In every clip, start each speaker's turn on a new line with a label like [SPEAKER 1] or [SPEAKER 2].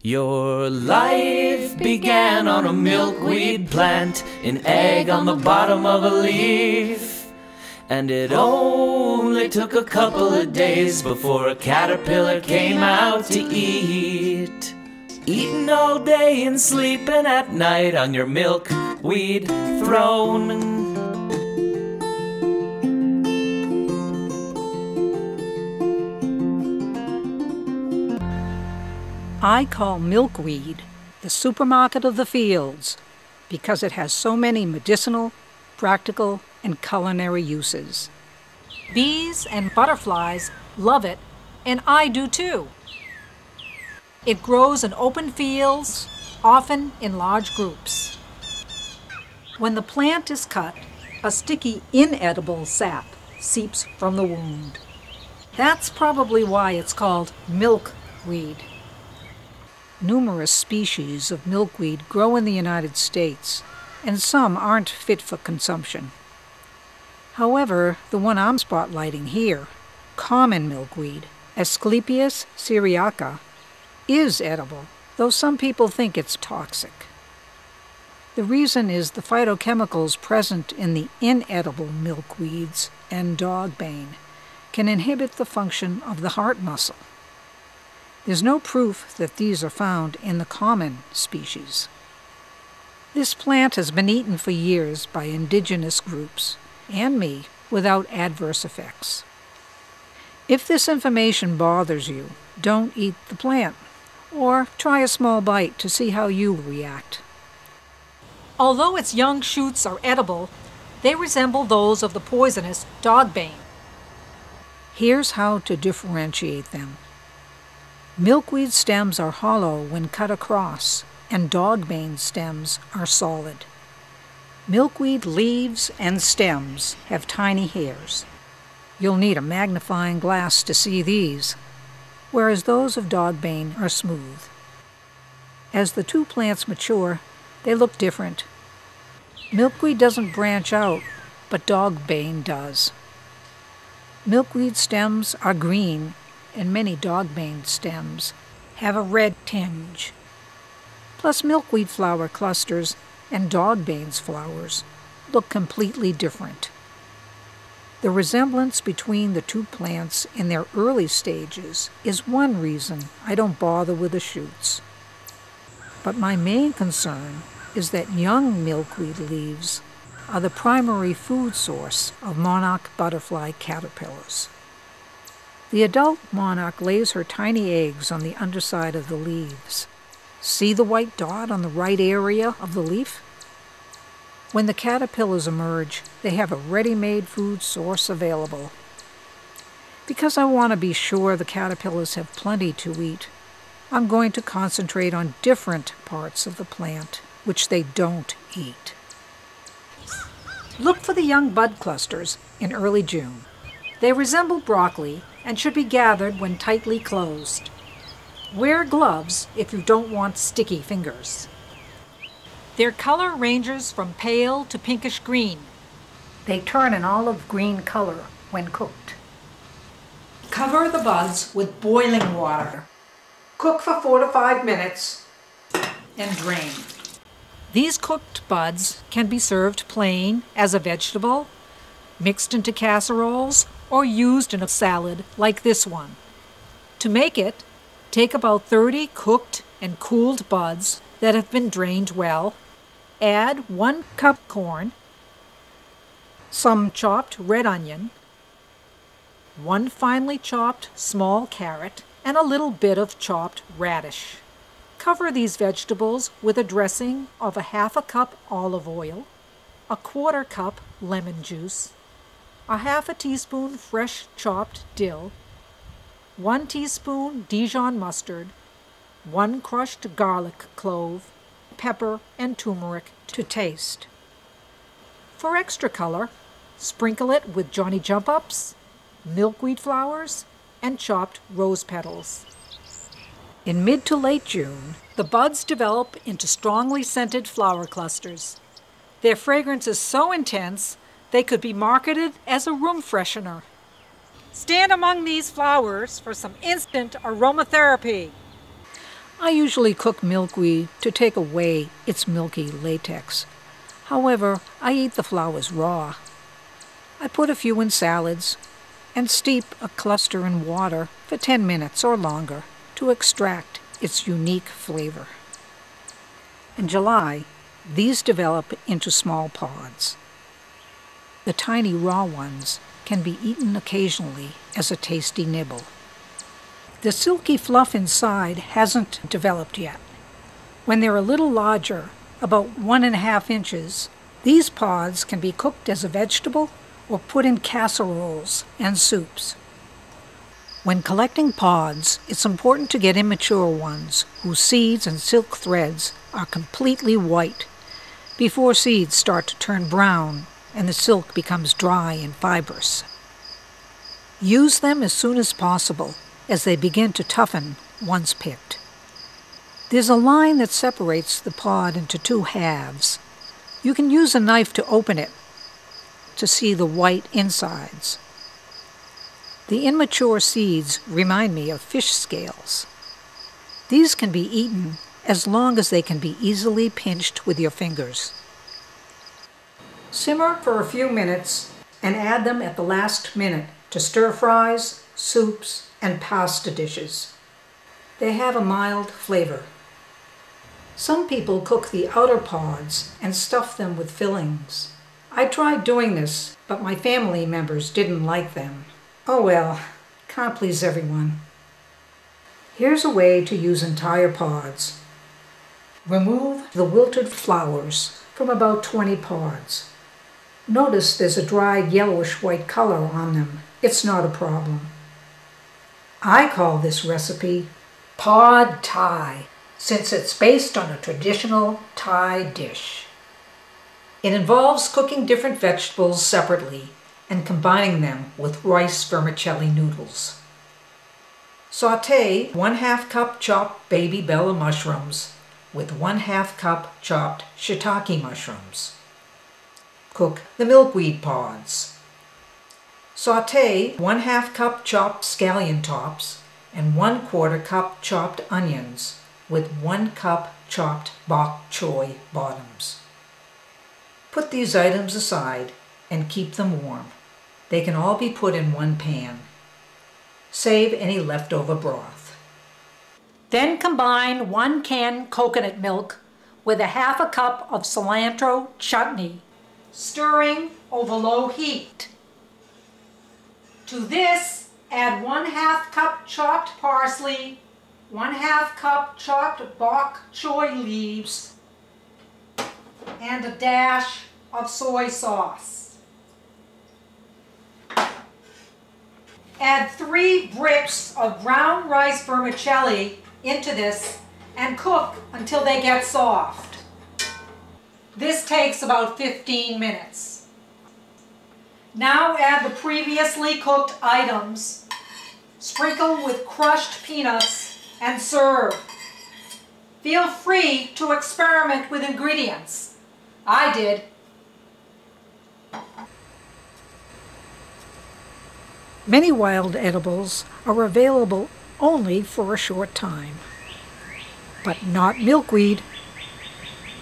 [SPEAKER 1] Your life began on a milkweed plant, an egg on the bottom of a leaf. And it only took a couple of days before a caterpillar came out to eat. Eating all day and sleeping at night on your milkweed throne.
[SPEAKER 2] I call milkweed the supermarket of the fields because it has so many medicinal, practical, and culinary uses. Bees and butterflies love it, and I do too. It grows in open fields, often in large groups. When the plant is cut, a sticky, inedible sap seeps from the wound. That's probably why it's called milkweed. Numerous species of milkweed grow in the United States, and some aren't fit for consumption. However, the one I'm spotlighting here, common milkweed, Asclepias syriaca, is edible, though some people think it's toxic. The reason is the phytochemicals present in the inedible milkweeds and dogbane can inhibit the function of the heart muscle. There's no proof that these are found in the common species. This plant has been eaten for years by indigenous groups, and me, without adverse effects. If this information bothers you, don't eat the plant, or try a small bite to see how you react. Although its young shoots are edible, they resemble those of the poisonous dogbane. Here's how to differentiate them. Milkweed stems are hollow when cut across, and dogbane stems are solid. Milkweed leaves and stems have tiny hairs. You'll need a magnifying glass to see these, whereas those of dogbane are smooth. As the two plants mature, they look different. Milkweed doesn't branch out, but dogbane does. Milkweed stems are green, and many dogbane stems have a red tinge. Plus, milkweed flower clusters and dogbane's flowers look completely different. The resemblance between the two plants in their early stages is one reason I don't bother with the shoots. But my main concern is that young milkweed leaves are the primary food source of monarch butterfly caterpillars. The adult monarch lays her tiny eggs on the underside of the leaves. See the white dot on the right area of the leaf? When the caterpillars emerge, they have a ready-made food source available. Because I want to be sure the caterpillars have plenty to eat, I'm going to concentrate on different parts of the plant which they don't eat. Look for the young bud clusters in early June. They resemble broccoli and should be gathered when tightly closed. Wear gloves if you don't want sticky fingers. Their color ranges from pale to pinkish green. They turn an olive green color when cooked. Cover the buds with boiling water. Cook for 4 to 5 minutes and drain. These cooked buds can be served plain as a vegetable, mixed into casseroles, or used in a salad like this one. To make it, take about 30 cooked and cooled buds that have been drained well, add 1 cup corn, some chopped red onion, 1 finely chopped small carrot, and a little bit of chopped radish. Cover these vegetables with a dressing of a ½ cup olive oil, a ¼ cup lemon juice, a ½ teaspoon fresh chopped dill, 1 teaspoon Dijon mustard, 1 crushed garlic clove, pepper and turmeric to taste. For extra color, sprinkle it with Johnny Jump-Ups, milkweed flowers, and chopped rose petals. In mid to late June, the buds develop into strongly scented flower clusters. Their fragrance is so intense they could be marketed as a room freshener. Stand among these flowers for some instant aromatherapy. I usually cook milkweed to take away its milky latex. However, I eat the flowers raw. I put a few in salads and steep a cluster in water for 10 minutes or longer to extract its unique flavor. In July, these develop into small pods. The tiny raw ones can be eaten occasionally as a tasty nibble. The silky fluff inside hasn't developed yet. When they're a little larger, about 1½ inches, these pods can be cooked as a vegetable or put in casseroles and soups. When collecting pods, it's important to get immature ones whose seeds and silk threads are completely white before seeds start to turn brown and the silk becomes dry and fibrous. Use them as soon as possible as they begin to toughen once picked. There's a line that separates the pod into 2 halves. You can use a knife to open it to see the white insides. The immature seeds remind me of fish scales. These can be eaten as long as they can be easily pinched with your fingers. Simmer for a few minutes and add them at the last minute to stir-fries, soups, and pasta dishes. They have a mild flavor. Some people cook the outer pods and stuff them with fillings. I tried doing this, but my family members didn't like them. Oh well, can't please everyone. Here's a way to use entire pods. Remove the wilted flowers from about 20 pods. Notice there's a dry yellowish-white color on them. It's not a problem. I call this recipe Pod Thai, since it's based on a traditional Thai dish. It involves cooking different vegetables separately and combining them with rice vermicelli noodles. Sauté 1/2 cup chopped baby bella mushrooms with 1/2 cup chopped shiitake mushrooms. Cook the milkweed pods. Sauté 1/2 cup chopped scallion tops and 1/4 cup chopped onions with 1 cup chopped bok choy bottoms. Put these items aside and keep them warm. They can all be put in one pan. Save any leftover broth. Then combine 1 can coconut milk with 1/2 cup of cilantro chutney, stirring over low heat. To this, add 1/2 cup chopped parsley, 1/2 cup chopped bok choy leaves, and a dash of soy sauce. Add 3 bricks of brown rice vermicelli into this and cook until they get soft. This takes about 15 minutes. Now add the previously cooked items, sprinkle with crushed peanuts, and serve. Feel free to experiment with ingredients. I did. Many wild edibles are available only for a short time, but not milkweed.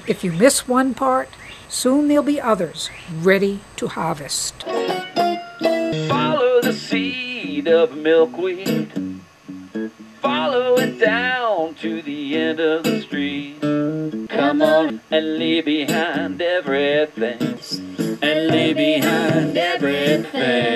[SPEAKER 2] If you miss one part, soon there'll be others ready to harvest.
[SPEAKER 1] Follow the seed of milkweed. Follow it down to the end of the street. Come on and leave behind everything. And leave behind everything.